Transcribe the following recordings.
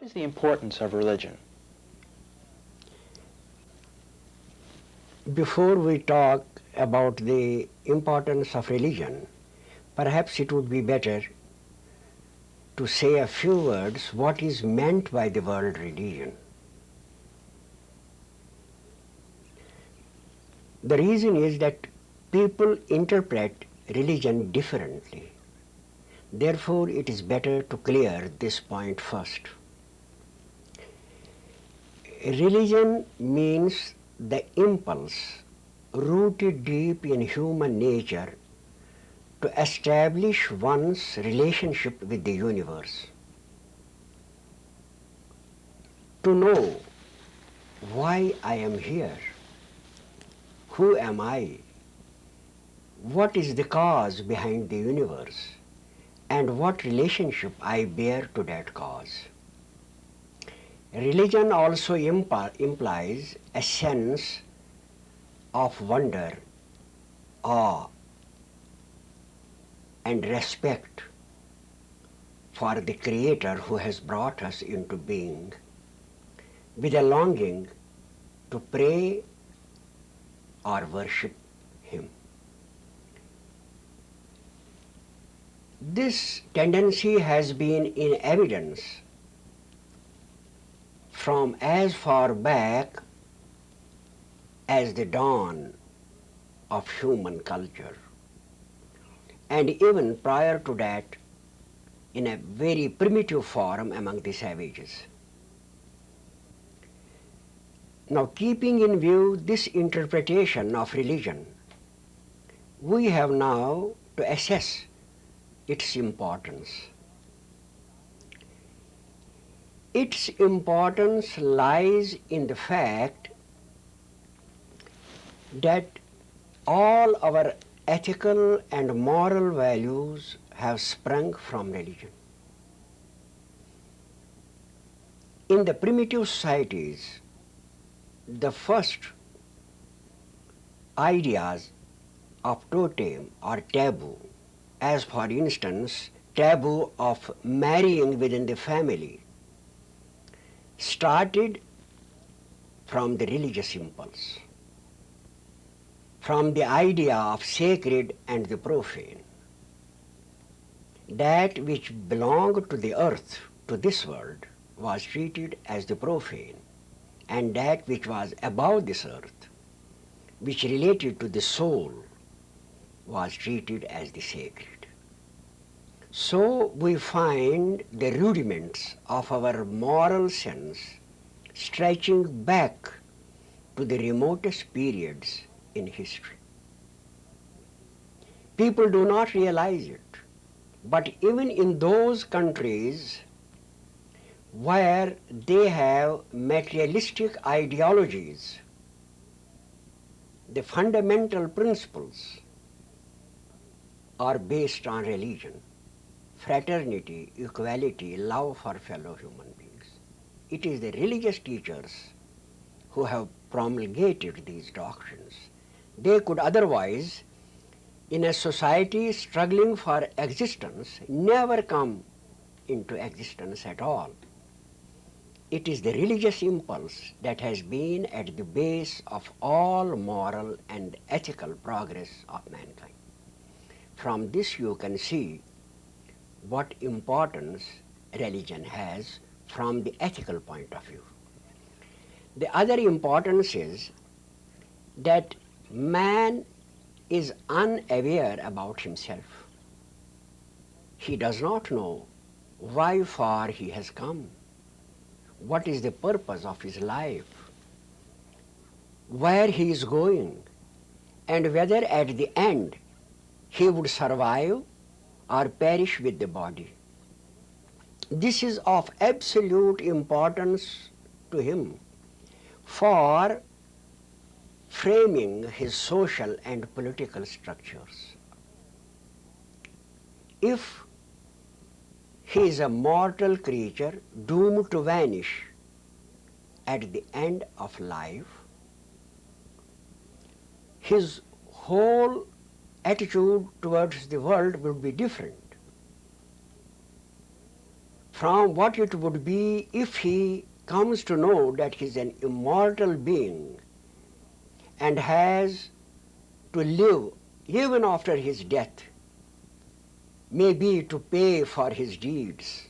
What is the importance of religion? Before we talk about the importance of religion, perhaps it would be better to say a few words what is meant by the word religion. The reason is that people interpret religion differently. Therefore, it is better to clear this point first. Religion means the impulse rooted deep in human nature to establish one's relationship with the universe, to know why I am here, who am I, what is the cause behind the universe, and what relationship I bear to that cause. Religion also implies a sense of wonder, awe, and respect for the Creator who has brought us into being, with a longing to pray or worship Him. This tendency has been in evidence from as far back as the dawn of human culture, and even prior to that in a very primitive form among the savages. Now, keeping in view this interpretation of religion, we have now to assess its importance. Its importance lies in the fact that all our ethical and moral values have sprung from religion. In the primitive societies, the first ideas of totem or taboo, as for instance, taboo of marrying within the family, started from the religious impulse, from the idea of sacred and the profane. That which belonged to the earth, to this world, was treated as the profane, and that which was above this earth, which related to the soul, was treated as the sacred. So we find the rudiments of our moral sense stretching back to the remotest periods in history. People do not realize it, but even in those countries where they have materialistic ideologies, the fundamental principles are based on religion: fraternity, equality, love for fellow human beings. It is the religious teachers who have promulgated these doctrines. They could otherwise, in a society struggling for existence, never come into existence at all. It is the religious impulse that has been at the base of all moral and ethical progress of mankind. From this you can see what importance religion has from the ethical point of view. The other importance is that man is unaware about himself. He does not know why far he has come, what is the purpose of his life, where he is going, and whether at the end he would survive or perish with the body. This is of absolute importance to him for framing his social and political structures. If he is a mortal creature doomed to vanish at the end of life, his whole attitude towards the world will be different from what it would be if he comes to know that he is an immortal being and has to live even after his death, maybe to pay for his deeds.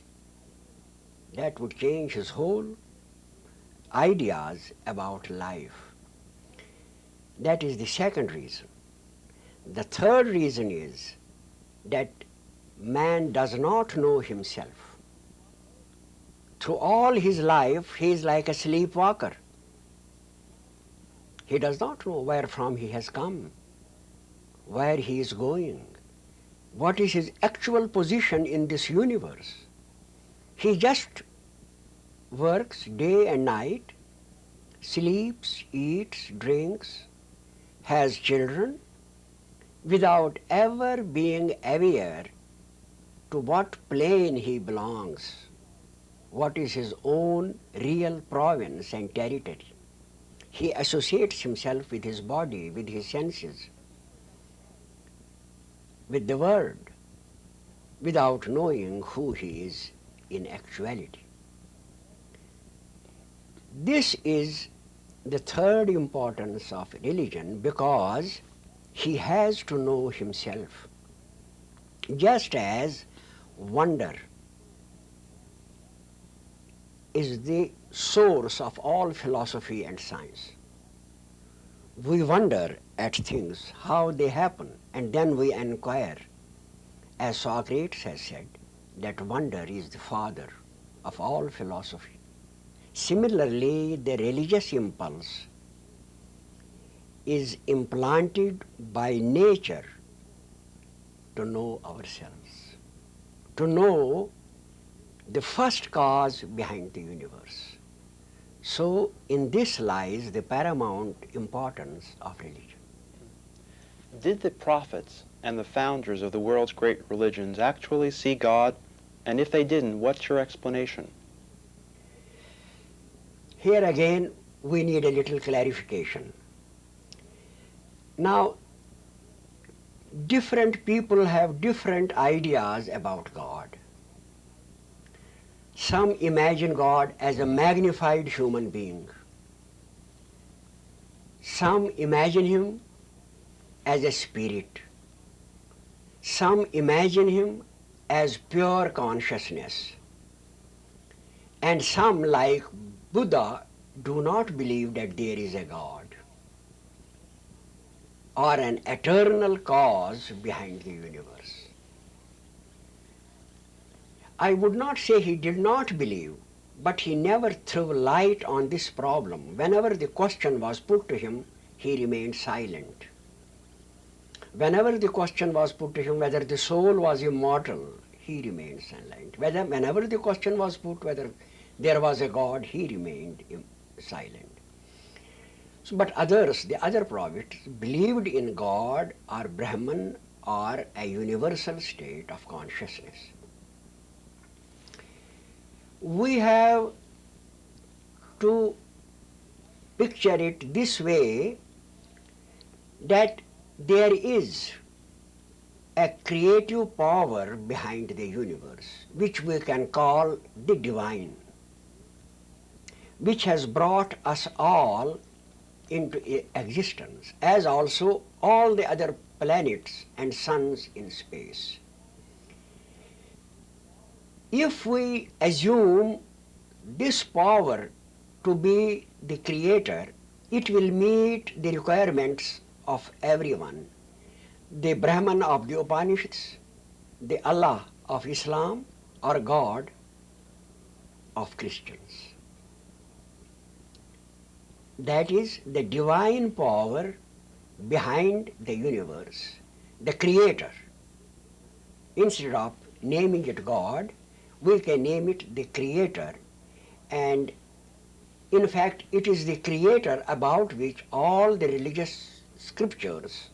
That would change his whole ideas about life. That is the second reason. The third reason is that man does not know himself. Through all his life, he is like a sleepwalker. He does not know where from he has come, where he is going, what is his actual position in this universe. He just works day and night, sleeps, eats, drinks, has children, without ever being aware to what plane he belongs, what is his own real province and territory. He associates himself with his body, with his senses, with the world, without knowing who he is in actuality. This is the third importance of religion, because he has to know himself. Just as wonder is the source of all philosophy and science. We wonder at things, how they happen, and then we inquire. As Socrates has said, that wonder is the father of all philosophy. Similarly, the religious impulse is implanted by nature to know ourselves, to know the first cause behind the universe. So in this lies the paramount importance of religion. Did the prophets and the founders of the world's great religions actually see God? And if they didn't, what's your explanation? Here again, we need a little clarification. Now, different people have different ideas about God. Some imagine God as a magnified human being. Some imagine him as a spirit. Some imagine him as pure consciousness. And some, like Buddha, do not believe that there is a God or an eternal cause behind the universe. I would not say he did not believe, but he never threw light on this problem. Whenever the question was put to him, he remained silent. Whenever the question was put to him whether the soul was immortal, he remained silent. Whenever the question was put whether there was a God, he remained silent. So, but others, the other prophets, believed in God or Brahman or a universal state of consciousness. We have to picture it this way, that there is a creative power behind the universe, which we can call the divine, which has brought us all into existence, as also all the other planets and suns in space. If we assume this power to be the creator, it will meet the requirements of everyone. The Brahman of the Upanishads, the Allah of Islam, or God of Christians. That is the divine power behind the universe, the creator. Instead of naming it God, we can name it the creator, and in fact it is the creator about which all the religious scriptures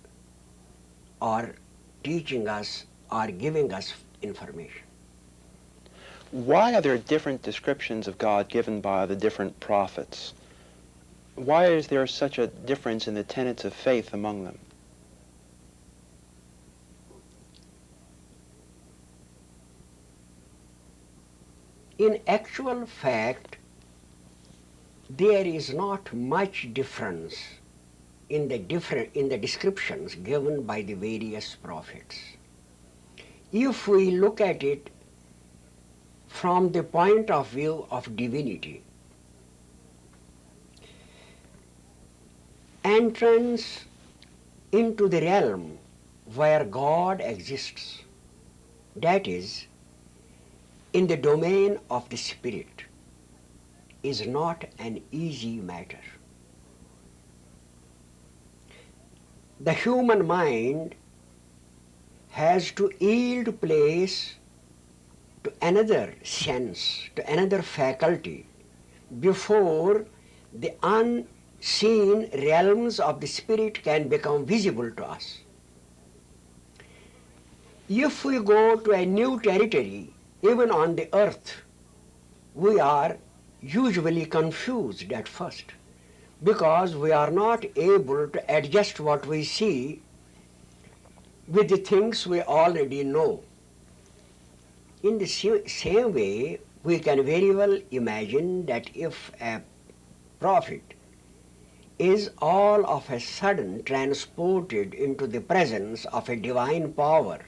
are teaching us, are giving us information. Why are there different descriptions of God given by the different prophets? Why is there such a difference in the tenets of faith among them? In actual fact, there is not much difference in the descriptions given by the various prophets. If we look at it from the point of view of divinity, entrance into the realm where God exists, that is, in the domain of the spirit, is not an easy matter. The human mind has to yield place to another sense, to another faculty, before the unseen realms of the spirit can become visible to us. If we go to a new territory, even on the earth, we are usually confused at first because we are not able to adjust what we see with the things we already know. In the same way, we can very well imagine that if a prophet is all of a sudden transported into the presence of a divine power,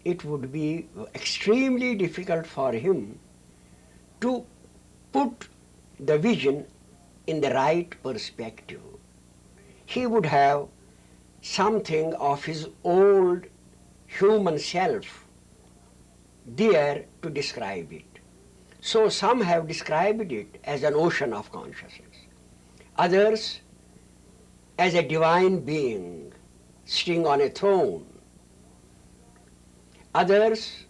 it would be extremely difficult for him to put the vision in the right perspective. He would have something of his old human self there to describe it. So some have described it as an ocean of consciousness, others as a divine being sitting on a throne, others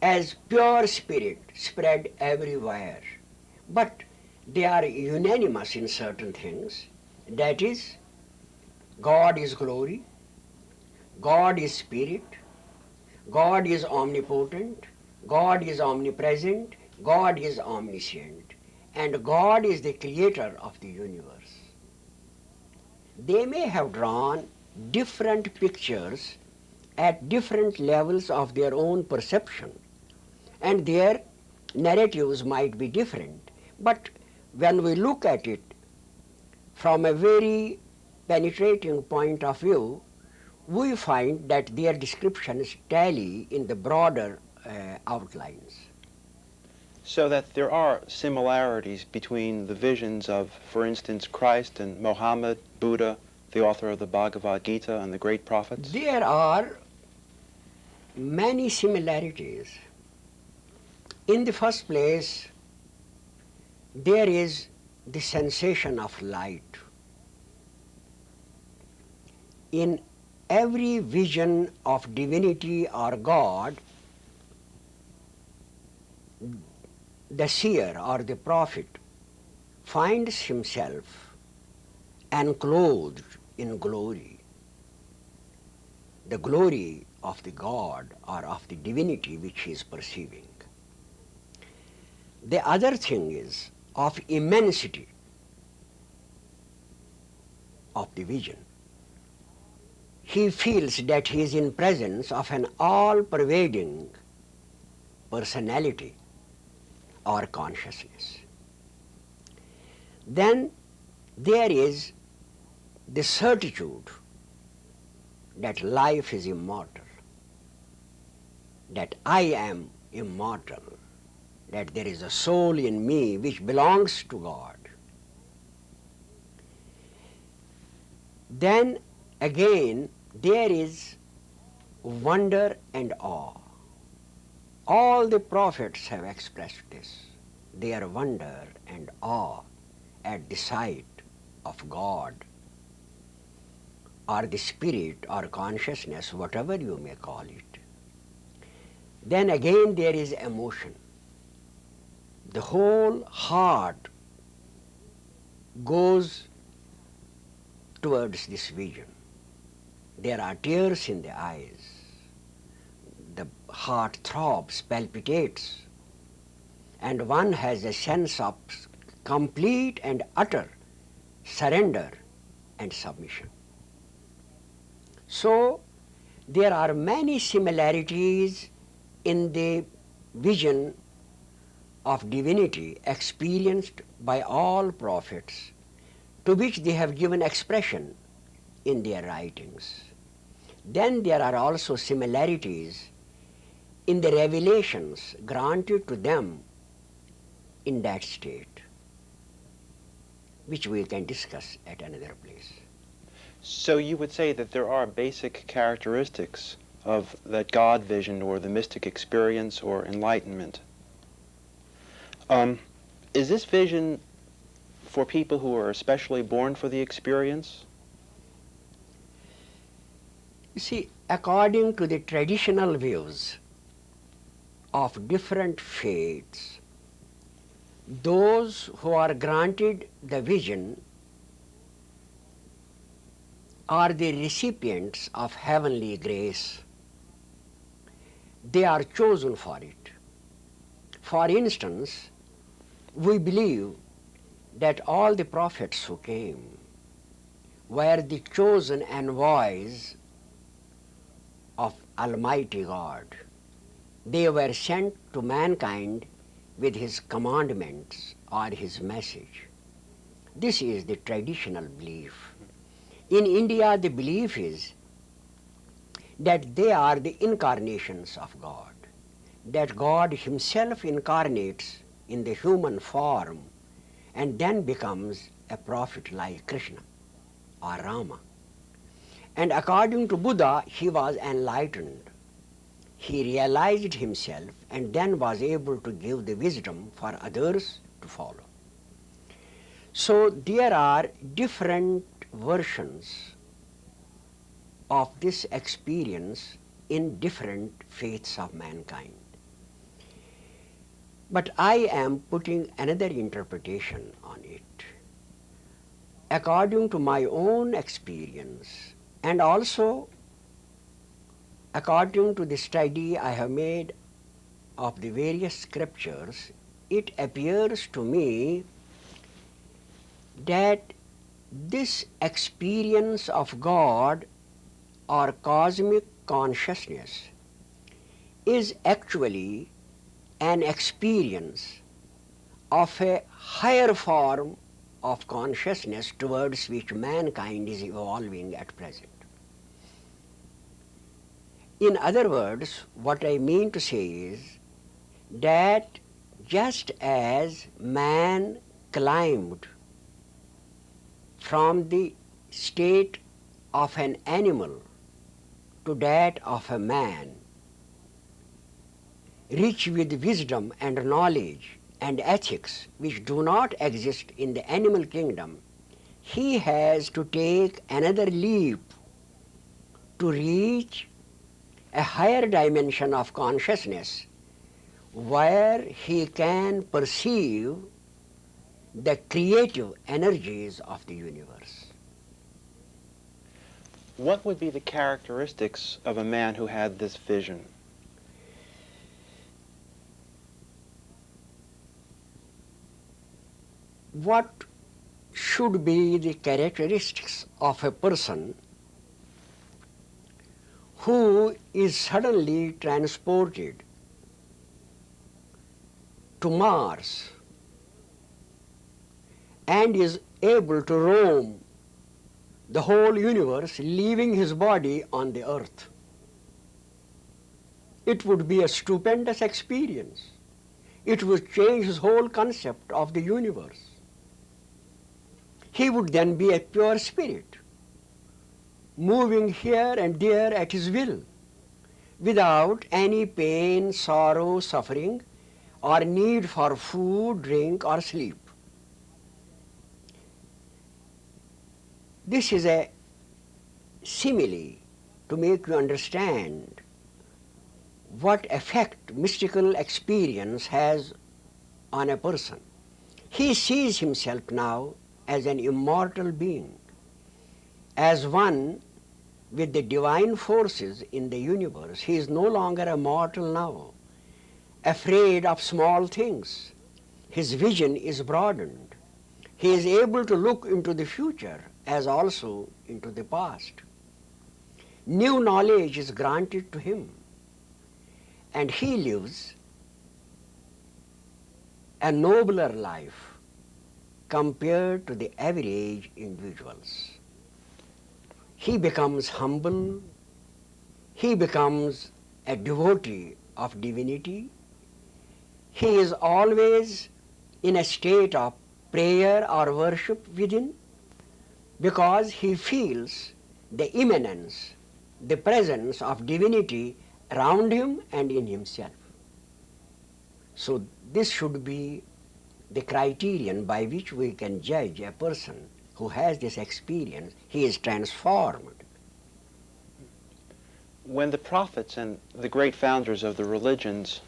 as pure spirit spread everywhere. But they are unanimous in certain things. That is, God is glory, God is spirit, God is omnipotent, God is omnipresent, God is omniscient, and God is the creator of the universe. They may have drawn different pictures at different levels of their own perception, and their narratives might be different. But when we look at it from a very penetrating point of view, we find that their descriptions tally in the broader outlines. So that there are similarities between the visions of, for instance, Christ and Mohammed, Buddha, the author of the Bhagavad Gita, and the great prophets? There are many similarities. In the first place, there is the sensation of light. In every vision of divinity or God, the seer or the prophet finds himself enclosed in glory, the glory of the God or of the divinity which he is perceiving. The other thing is of immensity of the vision. He feels that he is in presence of an all-pervading personality or consciousness. Then there is the certitude that life is immortal, that I am immortal, that there is a soul in me which belongs to God. Then again, there is wonder and awe. All the prophets have expressed this, their wonder and awe at the sight of God, or the spirit or consciousness, whatever you may call it. Then again there is emotion. The whole heart goes towards this vision. There are tears in the eyes. The heart throbs, palpitates, and one has a sense of complete and utter surrender and submission. So there are many similarities in the vision of divinity experienced by all prophets, to which they have given expression in their writings. Then there are also similarities in the revelations granted to them in that state, which we can discuss at another place. So you would say that there are basic characteristics of that God vision or the mystic experience or enlightenment. Is this vision for people who are especially born for the experience? You see, according to the traditional views of different faiths, those who are granted the vision are the recipients of heavenly grace. They are chosen for it. For instance, we believe that all the prophets who came were the chosen envoys of Almighty God. They were sent to mankind with His commandments or His message. This is the traditional belief. In India, the belief is that they are the incarnations of God, that God Himself incarnates in the human form and then becomes a prophet like Krishna or Rama. And according to Buddha, he was enlightened. He realized himself and then was able to give the wisdom for others to follow. So there are different versions of this experience in different faiths of mankind. But I am putting another interpretation on it. According to my own experience and also according to the study I have made of the various scriptures, it appears to me that this experience of God or cosmic consciousness is actually an experience of a higher form of consciousness towards which mankind is evolving at present. In other words, what I mean to say is that just as man climbed from the state of an animal to that of a man, rich with wisdom and knowledge and ethics which do not exist in the animal kingdom, he has to take another leap to reach a higher dimension of consciousness where he can perceive the creative energies of the universe. What would be the characteristics of a man who had this vision? What should be the characteristics of a person who is suddenly transported to Mars and is able to roam the whole universe, leaving his body on the earth? It would be a stupendous experience. It would change his whole concept of the universe. He would then be a pure spirit, moving here and there at his will, without any pain, sorrow, suffering, or need for food, drink, or sleep. This is a simile to make you understand what effect mystical experience has on a person. He sees himself now as an immortal being, as one with the divine forces in the universe. He is no longer a mortal now, afraid of small things. His vision is broadened. He is able to look into the future as also into the past. New knowledge is granted to him, and he lives a nobler life compared to the average individuals. He becomes humble, he becomes a devotee of divinity, he is always in a state of prayer or worship within because he feels the immanence, the presence of divinity around him and in himself. So this should be the criterion by which we can judge a person who has this experience. He is transformed. When the prophets and the great founders of the religions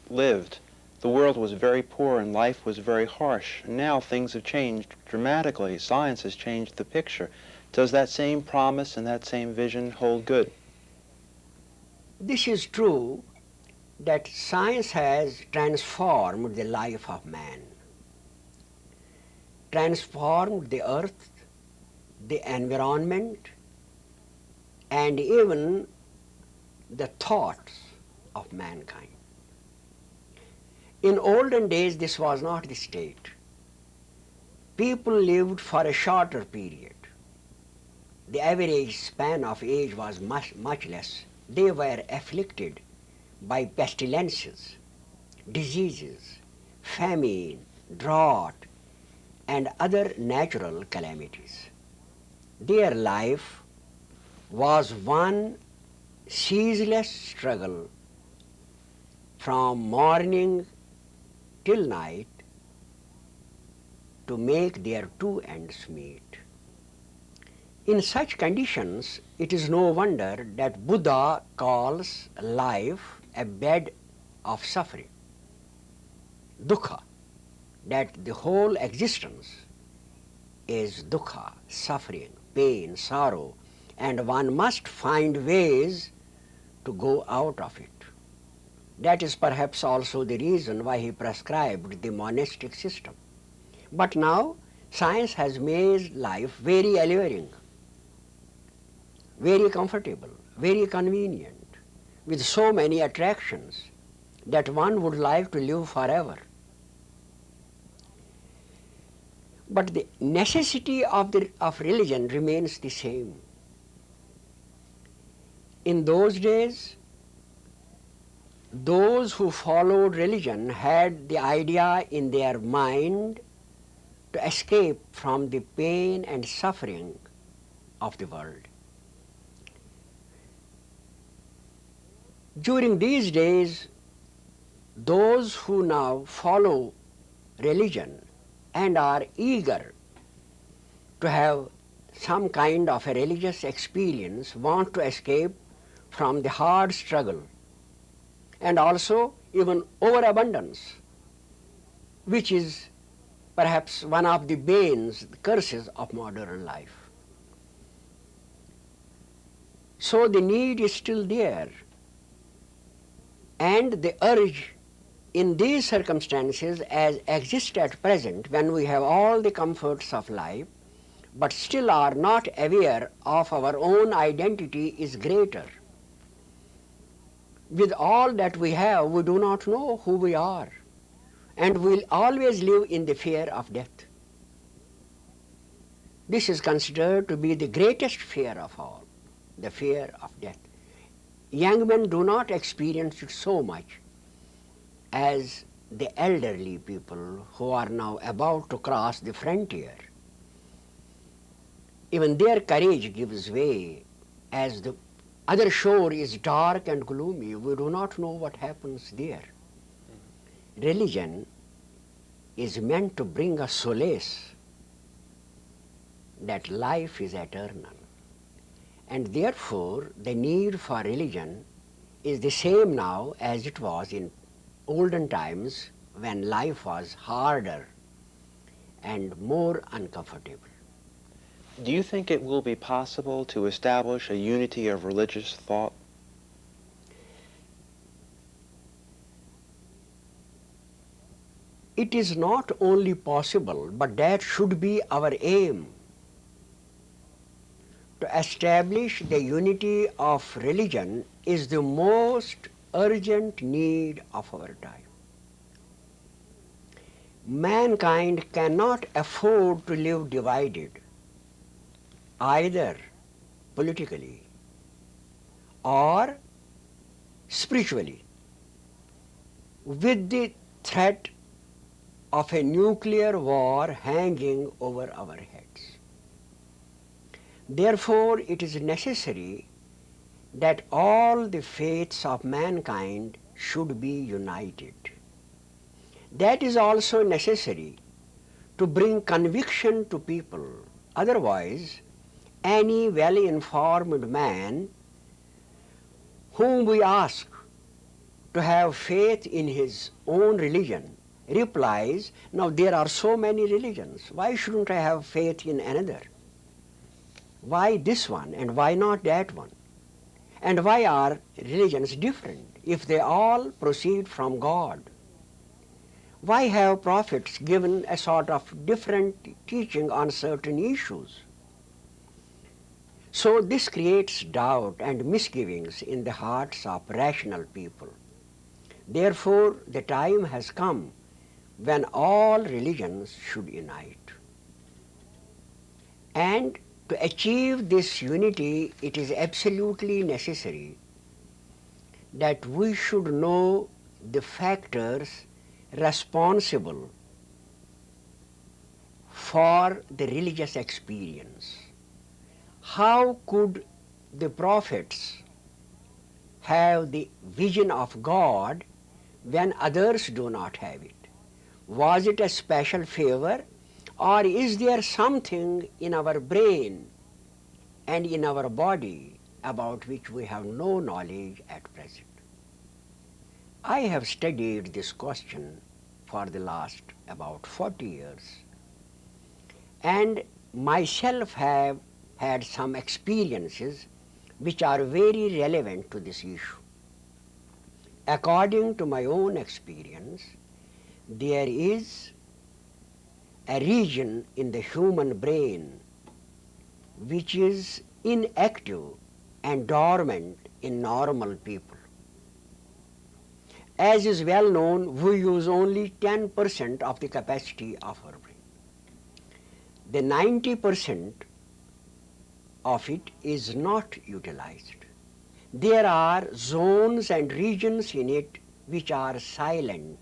lived, the world was very poor and life was very harsh. Now things have changed dramatically. Science has changed the picture. Does that same promise and that same vision hold good? This is true that science has transformed the life of man, transformed the earth, the environment, and even the thoughts of mankind. In olden days, this was not the state. People lived for a shorter period. The average span of age was much less. They were afflicted by pestilences, diseases, famine, drought, and other natural calamities. Their life was one ceaseless struggle from morning till night to make their two ends meet. In such conditions, it is no wonder that Buddha calls life a bed of suffering, dukkha, that the whole existence is dukkha, suffering, pain, sorrow, and one must find ways to go out of it. That is perhaps also the reason why he prescribed the monastic system. But now science has made life very alluring, very comfortable, very convenient, with so many attractions that one would like to live forever. But the necessity of religion remains the same. In those days, those who followed religion had the idea in their mind to escape from the pain and suffering of the world. During these days, those who now follow religion and are eager to have some kind of a religious experience want to escape from the hard struggle and also even overabundance, which is perhaps one of the banes, the curses of modern life. So the need is still there, and the urge in these circumstances as exist at present, when we have all the comforts of life but still are not aware of our own identity, is greater. With all that we have, we do not know who we are, and will always live in the fear of death. This is considered to be the greatest fear of all, the fear of death. Young men do not experience it so much as the elderly people who are now about to cross the frontier. Even their courage gives way as the other shore is dark and gloomy. We do not know what happens there. Religion is meant to bring us solace that life is eternal, and therefore the need for religion is the same now as it was in olden times when life was harder and more uncomfortable. Do you think it will be possible to establish a unity of religious thought? It is not only possible, but that should be our aim, to establish the unity of religion is the most urgent need of our time. mankind cannot afford to live divided, either politically or spiritually, with the threat of a nuclear war hanging over our heads. Therefore, it is necessary that all the faiths of mankind should be united. That is also necessary to bring conviction to people. Otherwise, any well-informed man whom we ask to have faith in his own religion replies, now there are so many religions, why shouldn't I have faith in another? Why this one and why not that one? And why are religions different if they all proceed from God? Why have prophets given a sort of different teaching on certain issues? So this creates doubt and misgivings in the hearts of rational people. Therefore, the time has come when all religions should unite. And to achieve this unity, it is absolutely necessary that we should know the factors responsible for the religious experience. How could the prophets have the vision of God when others do not have it? Was it a special favor, or is there something in our brain and in our body about which we have no knowledge at present? I have studied this question for the last about 40 years, and myself have had some experiences which are very relevant to this issue. According to my own experience, there is a region in the human brain which is inactive and dormant in normal people. As is well known, we use only 10% of the capacity of our brain. The 90% of it is not utilized. There are zones and regions in it which are silent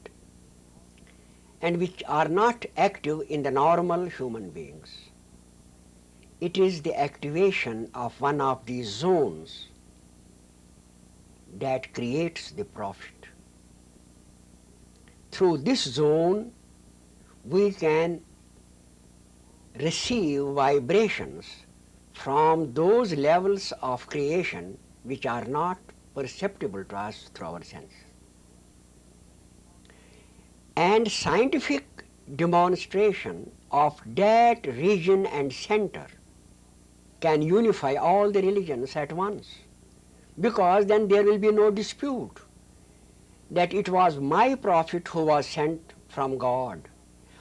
and which are not active in the normal human beings. It is the activation of one of these zones that creates the profit. Through this zone, we can receive vibrations from those levels of creation which are not perceptible to us through our senses. And scientific demonstration of that region and center can unify all the religions at once, because then there will be no dispute that it was my prophet who was sent from God,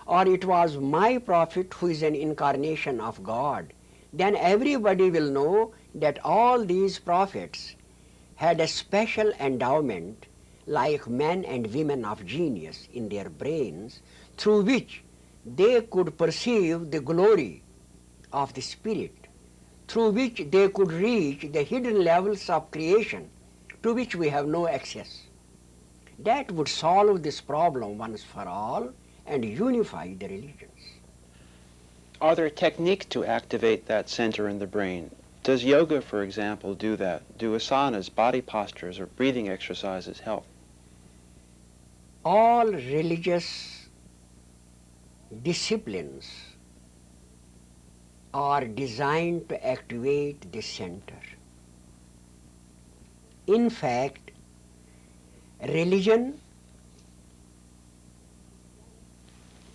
or it was my prophet who is an incarnation of God. Then everybody will know that all these prophets had a special endowment like men and women of genius in their brains, through which they could perceive the glory of the Spirit, through which they could reach the hidden levels of creation to which we have no access. That would solve this problem once for all and unify the religions. Are there techniques to activate that center in the brain? Does yoga, for example, do that? Do asanas, body postures, or breathing exercises help? All religious disciplines are designed to activate the center. In fact, religion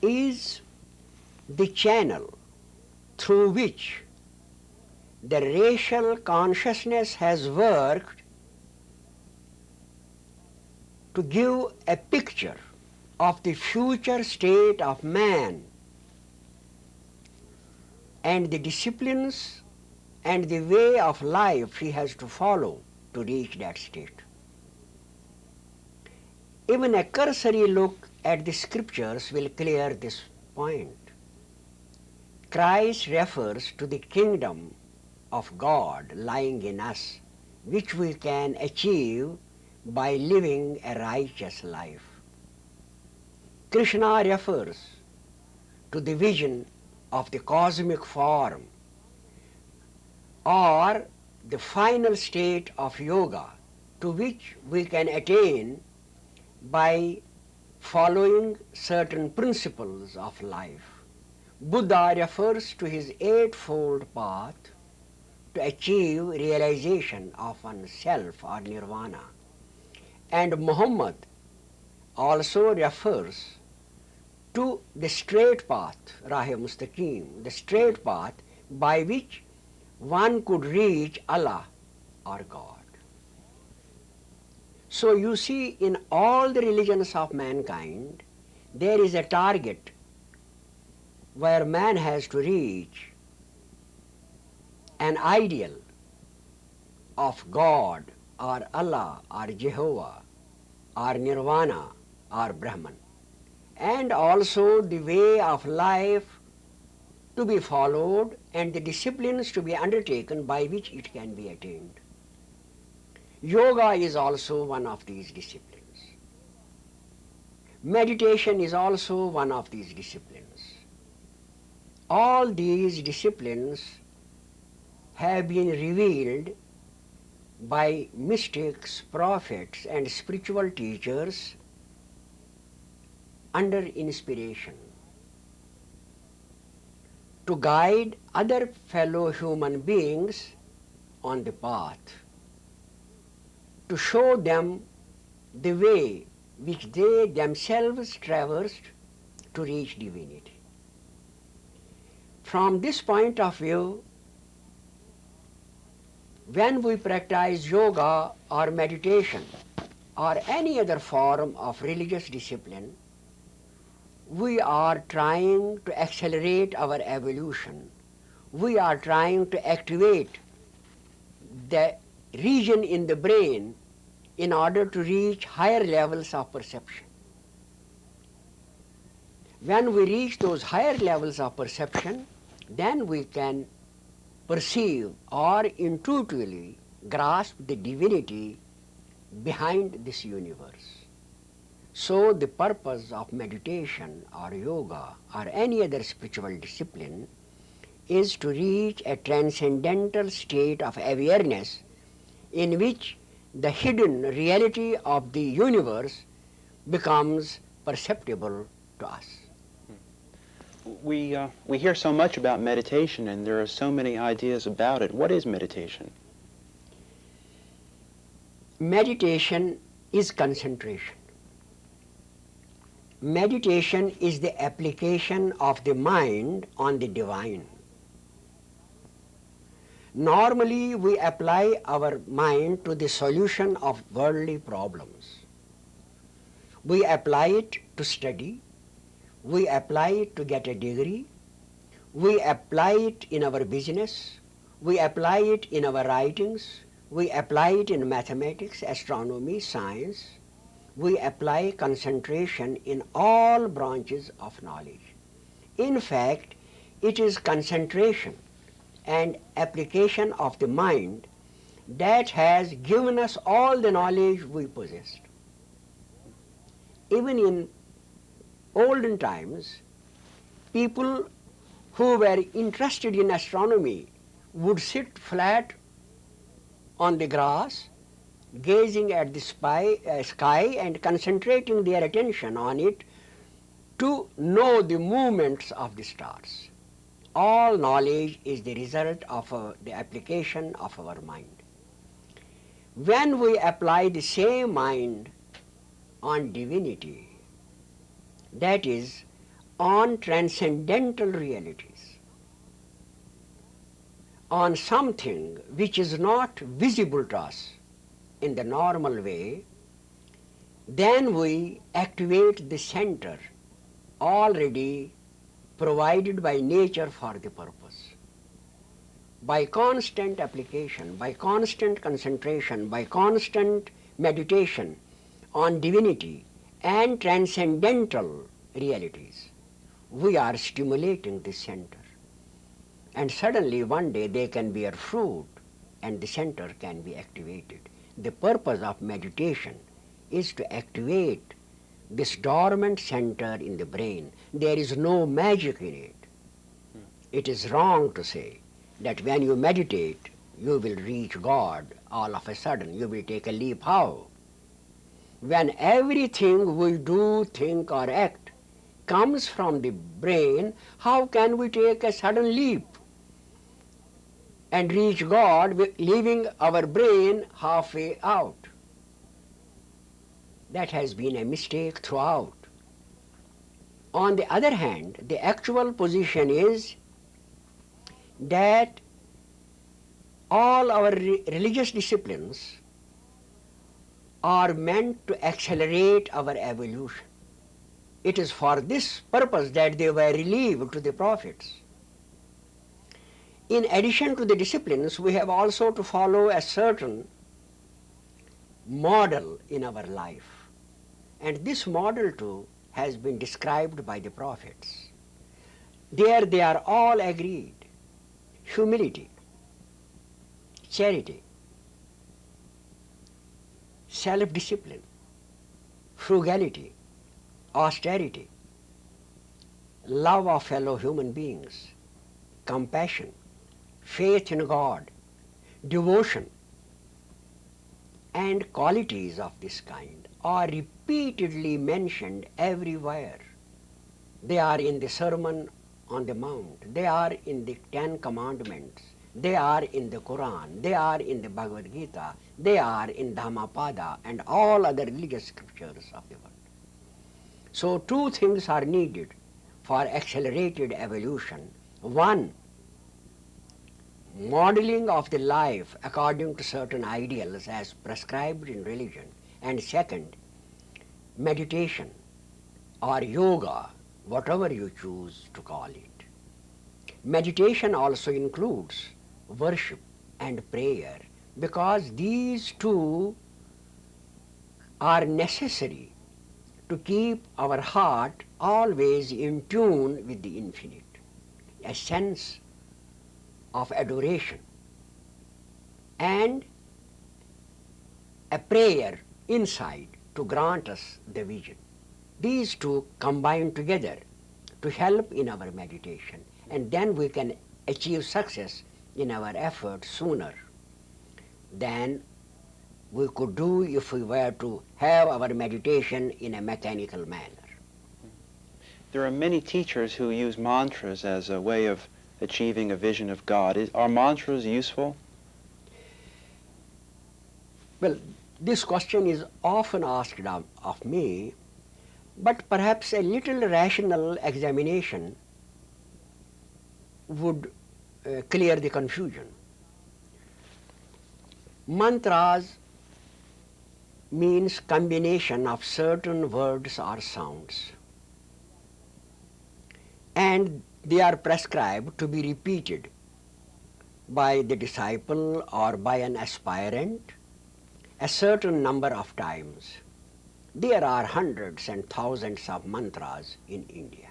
is the channel through which the racial consciousness has worked to give a picture of the future state of man and the disciplines and the way of life he has to follow to reach that state. Even a cursory look at the scriptures will clear this point. Christ refers to the kingdom of God lying in us, which we can achieve by living a righteous life. Krishna refers to the vision of the cosmic form or the final state of yoga to which we can attain by following certain principles of life. Buddha refers to his eightfold path to achieve realization of oneself or nirvana. And Mohammed also refers to the straight path, Rahe Mustaqim, the straight path by which one could reach Allah or God. So you see, in all the religions of mankind, there is a target where man has to reach an ideal of God or Allah or Jehovah or Nirvana or Brahman, and also the way of life to be followed and the disciplines to be undertaken by which it can be attained. Yoga is also one of these disciplines. Meditation is also one of these disciplines. All these disciplines have been revealed by mystics, prophets, and spiritual teachers under inspiration to guide other fellow human beings on the path, to show them the way which they themselves traversed to reach divinity. From this point of view, when we practice yoga or meditation or any other form of religious discipline, we are trying to accelerate our evolution. We are trying to activate the region in the brain in order to reach higher levels of perception. When we reach those higher levels of perception, then we can perceive or intuitively grasp the divinity behind this universe. So the purpose of meditation or yoga or any other spiritual discipline is to reach a transcendental state of awareness in which the hidden reality of the universe becomes perceptible to us. We hear so much about meditation, and there are so many ideas about it. What is meditation? Meditation is concentration. Meditation is the application of the mind on the divine. Normally, we apply our mind to the solution of worldly problems. We apply it to study. We apply it to get a degree. We apply it in our business. We apply it in our writings. We apply it in mathematics, astronomy, science. We apply concentration in all branches of knowledge. In fact, it is concentration and application of the mind that has given us all the knowledge we possessed. Even in olden times, people who were interested in astronomy would sit flat on the grass, gazing at the sky and concentrating their attention on it to know the movements of the stars. All knowledge is the result of the application of our mind. When we apply the same mind on divinity, that is, on transcendental realities, on something which is not visible to us in the normal way, then we activate the center already provided by nature for the purpose. By constant application, by constant concentration, by constant meditation on divinity and transcendental realities. We are stimulating this center. And suddenly one day they can bear fruit and the center can be activated. The purpose of meditation is to activate this dormant center in the brain. There is no magic in it. It is wrong to say that when you meditate, you will reach God all of a sudden. You will take a leap. How? When everything we do, think or act comes from the brain, how can we take a sudden leap and reach God leaving our brain halfway out? That has been a mistake throughout. On the other hand, the actual position is that all our religious disciplines are meant to accelerate our evolution. It is for this purpose that they were relieved to the prophets. In addition to the disciplines, we have also to follow a certain model in our life. And this model too has been described by the prophets. There they are all agreed. Humility, charity, self-discipline, frugality, austerity, love of fellow human beings, compassion, faith in God, devotion, and qualities of this kind are repeatedly mentioned everywhere. They are in the Sermon on the Mount, they are in the Ten Commandments, they are in the Quran, they are in the Bhagavad Gita, they are in Dhammapada and all other religious scriptures of the world. So two things are needed for accelerated evolution. One, modeling of the life according to certain ideals as prescribed in religion, and second, meditation or yoga, whatever you choose to call it. Meditation also includes worship and prayer because these two are necessary to keep our heart always in tune with the infinite, a sense of adoration and a prayer inside to grant us the vision. These two combine together to help in our meditation, and then we can achieve success in our efforts sooner than we could do if we were to have our meditation in a mechanical manner. There are many teachers who use mantras as a way of achieving a vision of God. Are mantras useful? Well, this question is often asked of me, but perhaps a little rational examination would clear the confusion. Mantras means combination of certain words or sounds, and they are prescribed to be repeated by the disciple or by an aspirant a certain number of times. There are hundreds and thousands of mantras in India.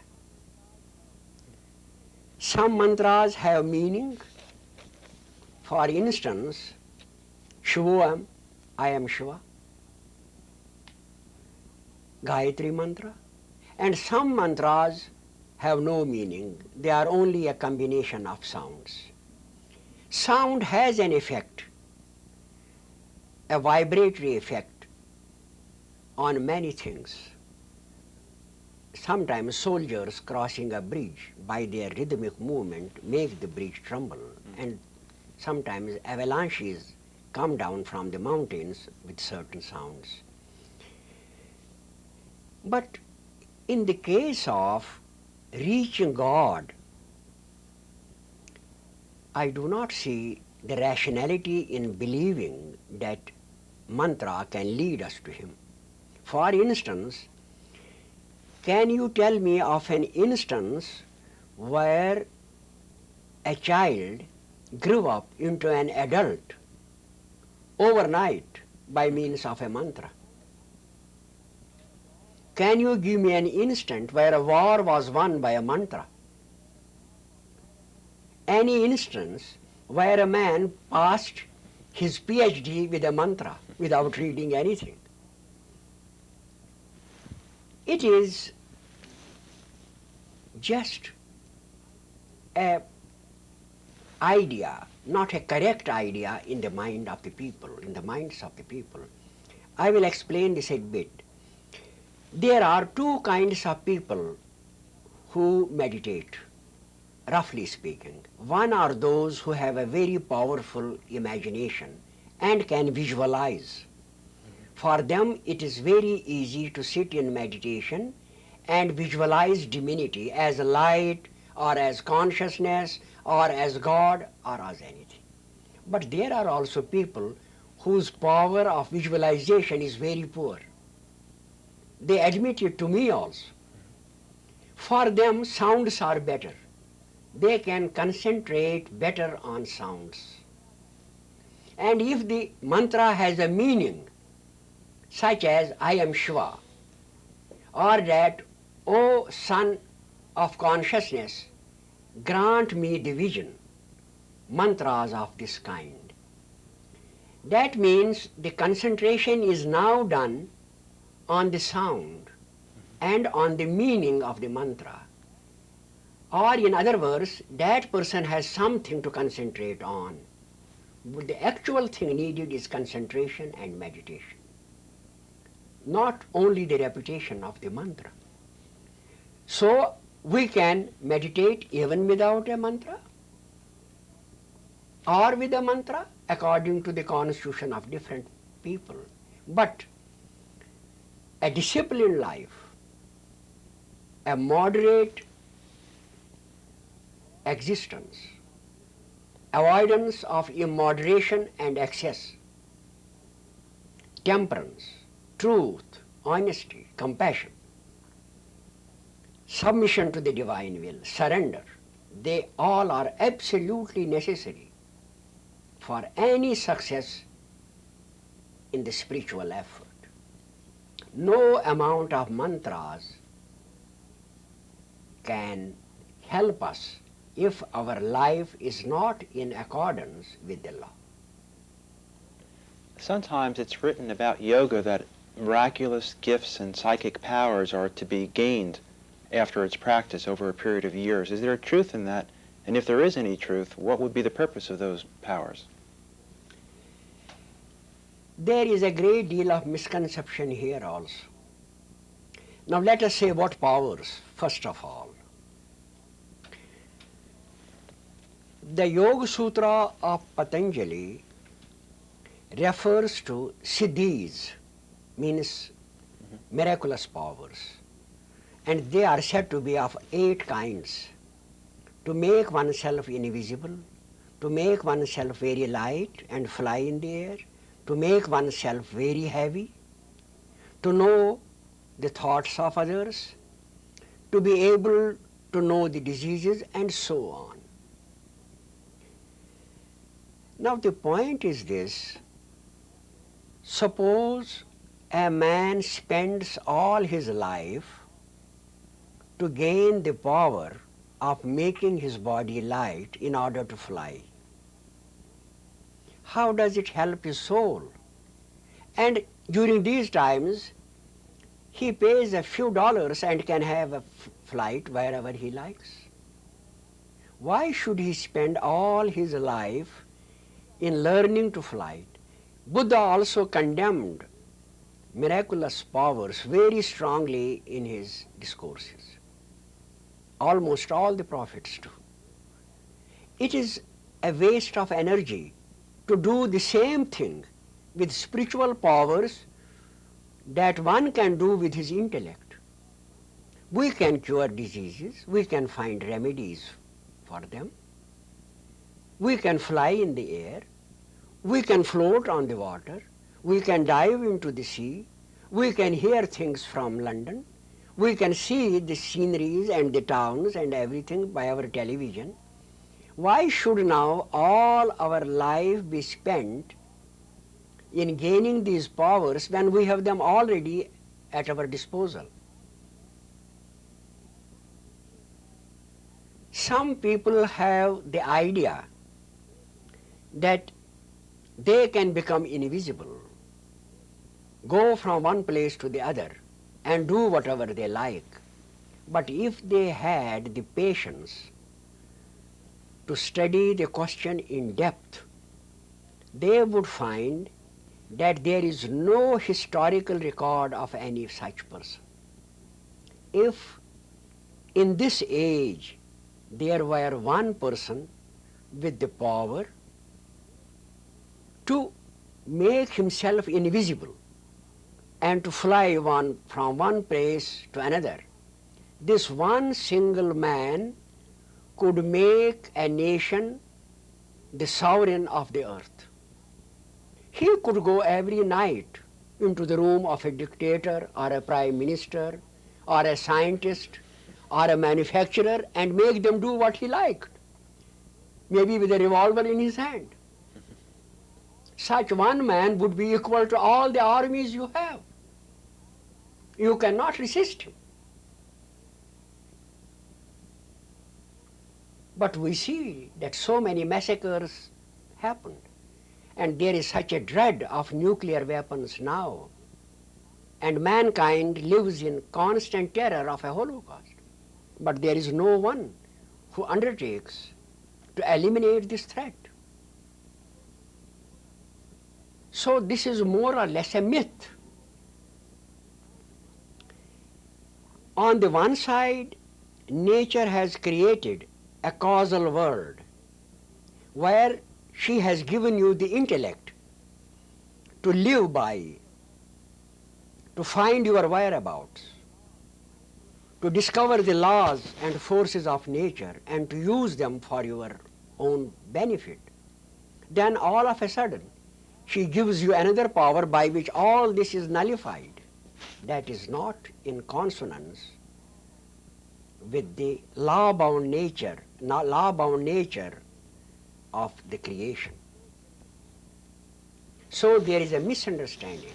Some mantras have meaning. For instance, Shivoham, I am Shiva, Gayatri mantra, and some mantras have no meaning. They are only a combination of sounds. Sound has an effect, a vibratory effect on many things. Sometimes soldiers crossing a bridge by their rhythmic movement make the bridge tremble, and sometimes avalanches come down from the mountains with certain sounds. But in the case of reaching God, I do not see the rationality in believing that mantra can lead us to Him. For instance, can you tell me of an instance where a child grew up into an adult overnight by means of a mantra? Can you give me an instant where a war was won by a mantra? Any instance where a man passed his PhD with a mantra without reading anything? It is just an idea, not a correct idea in the mind of the people, in the minds of the people. I will explain this a bit. There are two kinds of people who meditate, roughly speaking. One are those who have a very powerful imagination and can visualize. For them it is very easy to sit in meditation and visualize divinity as light or as consciousness or as God or as anything. But there are also people whose power of visualization is very poor. They admit it to me also. For them sounds are better. They can concentrate better on sounds. And if the mantra has a meaning, such as I am Shiva, or that, O Son of Consciousness, grant me the vision, mantras of this kind. That means the concentration is now done on the sound and on the meaning of the mantra. Or in other words, that person has something to concentrate on. But the actual thing needed is concentration and meditation, not only the repetition of the mantra. So we can meditate even without a mantra or with a mantra according to the constitution of different people. But a disciplined life, a moderate existence, avoidance of immoderation and excess, temperance, truth, honesty, compassion, submission to the divine will, surrender, they all are absolutely necessary for any success in the spiritual effort. No amount of mantras can help us if our life is not in accordance with the law. Sometimes it's written about yoga that miraculous gifts and psychic powers are to be gained after its practice over a period of years. Is there truth in that? And if there is any truth, what would be the purpose of those powers? There is a great deal of misconception here also. Now let us say what powers, first of all. The Yoga Sutra of Patanjali refers to siddhis, means miraculous powers, and they are said to be of 8 kinds. To make oneself invisible, to make oneself very light and fly in the air, to make oneself very heavy, to know the thoughts of others, to be able to know the diseases, and so on. Now the point is this: suppose a man spends all his life to gain the power of making his body light in order to fly. How does it help his soul? And during these times, he pays a few dollars and can have a flight wherever he likes. Why should he spend all his life in learning to fly? Buddha also condemned miraculous powers very strongly in his discourses. Almost all the prophets do. It is a waste of energy to do the same thing with spiritual powers that one can do with his intellect. We can cure diseases, we can find remedies for them, we can fly in the air, we can float on the water, we can dive into the sea, we can hear things from London, we can see the sceneries and the towns and everything by our television. Why should now all our life be spent in gaining these powers when we have them already at our disposal? some people have the idea that they can become invisible, go from one place to the other and do whatever they like. But if they had the patience to study the question in depth, they would find that there is no historical record of any such person. If in this age there were one person with the power to make himself invisible and to fly from one place to another, this one single man could make a nation the sovereign of the earth. He could go every night into the room of a dictator or a prime minister or a scientist or a manufacturer and make them do what he liked, maybe with a revolver in his hand. Such one man would be equal to all the armies you have. You cannot resist him. But we see that so many massacres happened, and there is such a dread of nuclear weapons now, and mankind lives in constant terror of a holocaust. But there is no one who undertakes to eliminate this threat. So this is more or less a myth. On the one side, nature has created a causal world where she has given you the intellect to live by, to find your whereabouts, to discover the laws and forces of nature and to use them for your own benefit. Then all of a sudden, she gives you another power by which all this is nullified. That is not in consonance with the law-bound nature of the creation. So there is a misunderstanding.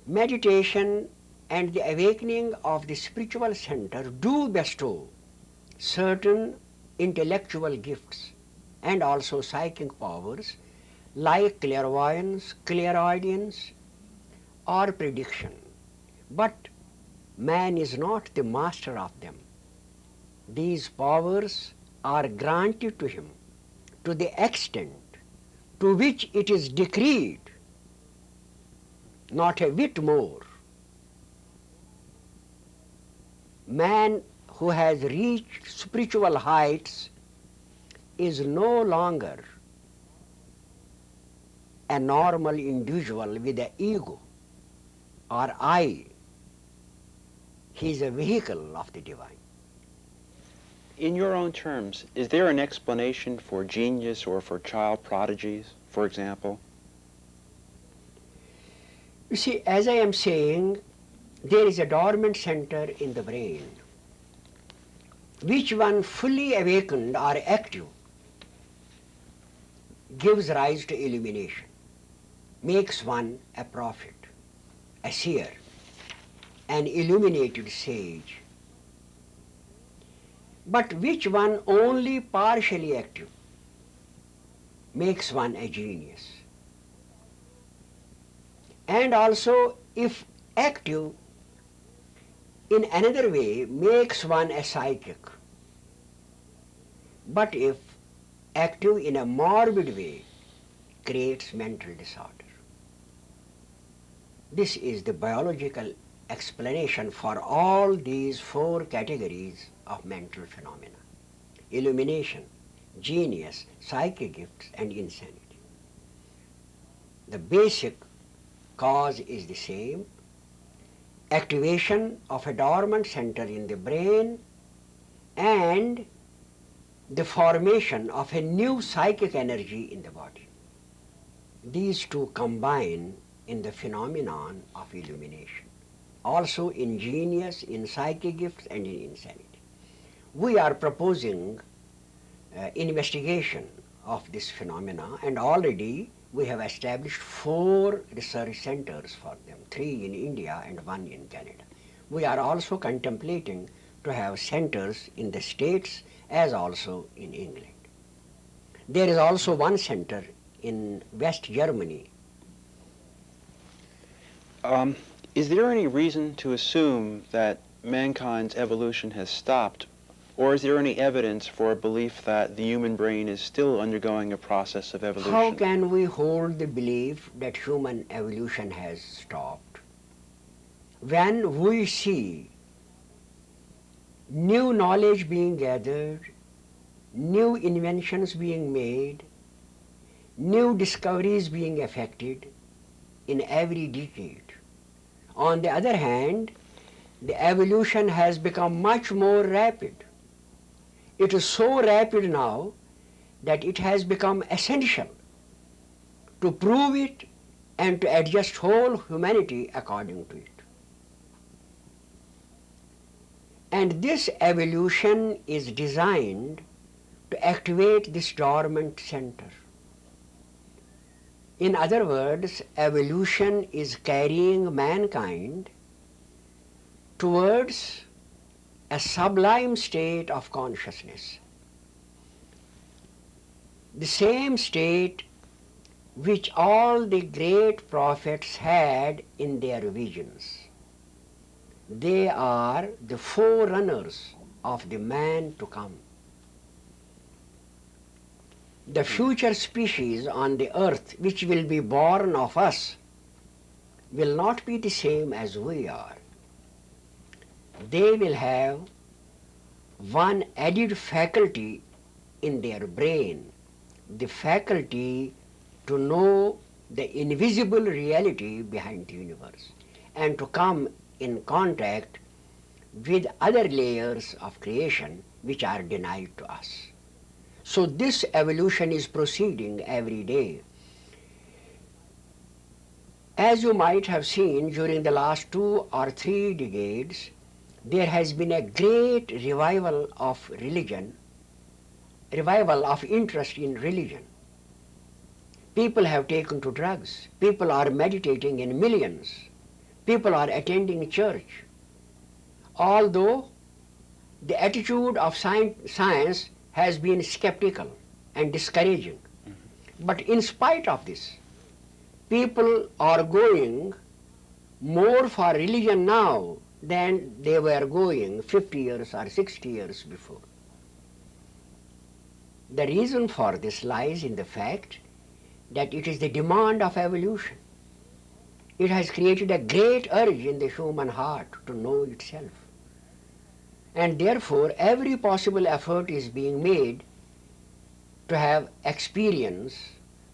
Meditation and the awakening of the spiritual center do bestow certain intellectual gifts and also psychic powers like clairvoyance, clairaudience, or prediction. But man is not the master of them. These powers are granted to him to the extent to which it is decreed, not a whit more. Man who has reached spiritual heights is no longer a normal individual with an ego or I. He is a vehicle of the divine. In your own terms, is there an explanation for genius or for child prodigies, for example? You see, as I am saying, there is a dormant center in the brain, which one fully awakened or active gives rise to illumination, makes one a prophet, a seer, an illuminated sage. But which one only partially active makes one a genius. And also, if active in another way makes one a psychic. But if active in a morbid way creates mental disorder. This is the biological explanation for all these four categories of mental phenomena: illumination, genius, psychic gifts, and insanity. The basic cause is the same: activation of a dormant center in the brain and the formation of a new psychic energy in the body. These two combine in the phenomenon of illumination, also in genius, in psychic gifts, and in insanity. We are proposing investigation of this phenomena, and already we have established 4 research centers for them, 3 in India and 1 in Canada. We are also contemplating to have centers in the States as also in England. There is also one center in West Germany. Is there any reason to assume that mankind's evolution has stopped, or is there any evidence for a belief that the human brain is still undergoing a process of evolution? How can we hold the belief that human evolution has stopped when we see new knowledge being gathered, new inventions being made, new discoveries being effected in every decade? On the other hand, the evolution has become much more rapid. It is so rapid now that it has become essential to prove it and to adjust whole humanity according to it. And this evolution is designed to activate this dormant center. In other words, evolution is carrying mankind towards a sublime state of consciousness, the same state which all the great prophets had in their visions. They are the forerunners of the man to come. The future species on the earth which will be born of us will not be the same as we are. They will have one added faculty in their brain, the faculty to know the invisible reality behind the universe and to come in contact with other layers of creation which are denied to us. So this evolution is proceeding every day. As you might have seen during the last 2 or 3 decades, there has been a great revival of religion, revival of interest in religion. People have taken to drugs. People are meditating in millions. People are attending church. Although the attitude of science has been skeptical and discouraging. But in spite of this, people are going more for religion now than they were going 50 years or 60 years before. The reason for this lies in the fact that it is the demand of evolution. It has created a great urge in the human heart to know itself. And therefore, every possible effort is being made to have experience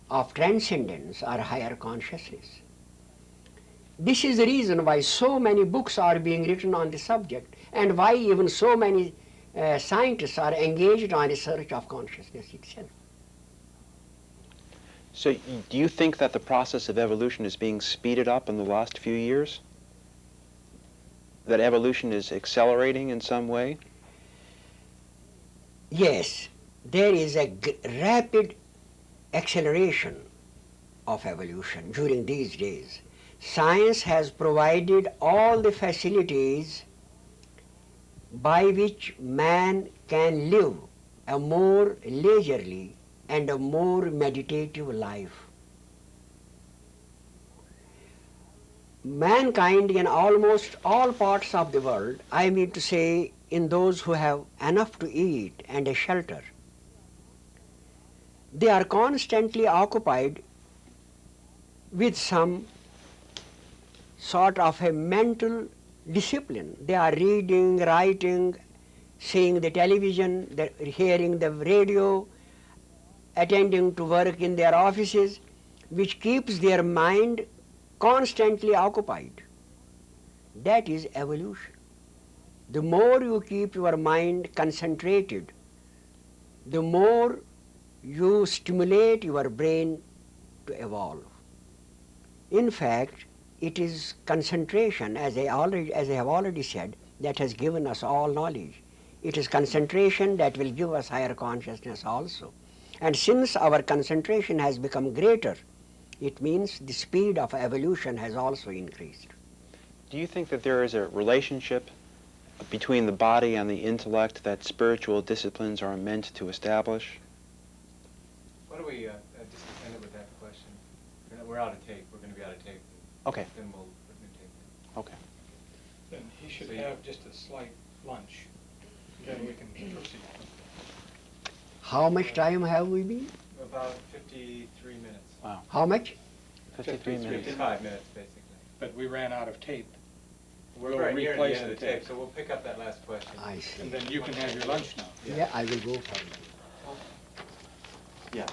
of transcendence or higher consciousness. This is the reason why so many books are being written on the subject and why even so many scientists are engaged on the search of consciousness itself. So do you think that the process of evolution is being speeded up in the last few years? That evolution is accelerating in some way? Yes, there is a rapid acceleration of evolution during these days. Science has provided all the facilities by which man can live a more leisurely and a more meditative life. Mankind in almost all parts of the world, I mean to say in those who have enough to eat and a shelter, they are constantly occupied with some sort of a mental discipline. They are reading, writing, seeing the television, hearing the radio, attending to work in their offices, which keeps their mind constantly occupied. That is evolution. The more you keep your mind concentrated, the more you stimulate your brain to evolve. In fact, it is concentration, as I have already said, that has given us all knowledge. It is concentration that will give us higher consciousness also. And since our concentration has become greater, it means the speed of evolution has also increased. Do you think that there is a relationship between the body and the intellect that spiritual disciplines are meant to establish? Why don't we just end it with that question? We're out of tape. We're going to be out of tape. Okay. Then we'll put new tape in. Okay. Then he should have just a slight lunch. Then we can proceed. How much time have we been? About 53 minutes. Wow. How much? 53 minutes. 55 minutes, basically. But we ran out of tape. We'll Right near the replace end the of the tape, tape. so we'll pick up that last question. I see. And then you can have your lunch now. Yeah, I will go for it. Yeah.